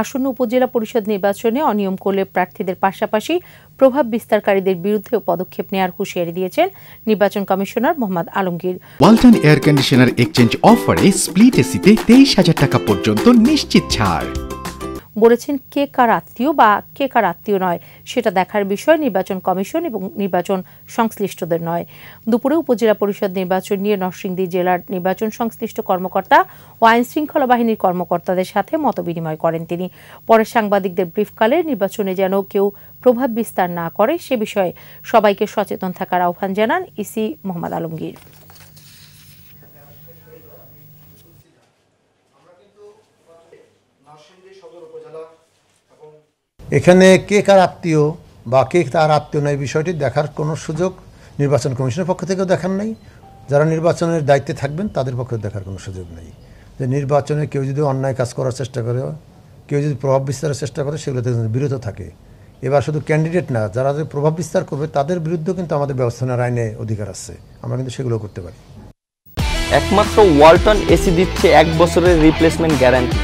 আসন্ন উপজেলা পরিষদ নির্বাচনে অনিয়ম করলে প্রার্থীদের পাশাপাশি প্রভাব বিস্তারকারীদের বিরুদ্ধেও পদক্ষেপ নেওয়ার হুঁশিয়ারি দিয়েছেন নির্বাচন commissioner Mohammad Alamgir. Walton air conditioner exchange অফারে স্প্লিট এসিতে 23,000 টাকা পর্যন্ত নিশ্চিত ছাড়। বলেছেন কে কার আত্মীয় বা কে কার আত্মীয় নয় সেটা দেখার বিষয় নির্বাচন কমিশন এবং নির্বাচন সংশ্লিষ্টদের নয়। দুপুরে উপজেলা পরিষদ নির্বাচন নিয়ে নরসিংদী জেলার নির্বাচন সংশ্লিষ্ট কর্মকর্তা ও আইন শৃঙ্খলা বাহিনীর কর্মকর্তাদের সাথে মতবিনিময় করেন তিনি। পরে সাংবাদিকদের ব্রিফকালে নির্বাচনে যেন কেউ প্রভাব বিস্তার না করে সে বিষয়ে সবাইকে সচেতন থাকার আহ্বান জানান ইসি মোহাম্মদ আলমগীর। এখানে কে কার আত্মীয় বা কে তার আত্মীয় নয় বিষয়টি দেখার কোনো সুযোগ নির্বাচন কমিশনের পক্ষ থেকেও দেখার নেই, যারা নির্বাচনের দায়িত্বে থাকবেন তাদের পক্ষে দেখার কোনো সুযোগ নেই। যে নির্বাচনে কেউ যদি অন্যায় কাজ করার চেষ্টা করে, কেউ যদি প্রভাব বিস্তারের চেষ্টা করে সেগুলো থেকে বিরত থাকে। এবার শুধু ক্যান্ডিডেট না, যারা যে প্রভাব বিস্তার করবে তাদের বিরুদ্ধেও কিন্তু আমাদের ব্যবস্থা নেওয়ার আইনে অধিকার আছে, আমরা কিন্তু সেগুলো করতে পারি। একমাত্র ওয়ালটন এসি দিচ্ছে 1 বছরের রিপ্লেসমেন্ট গ্যারান্টি।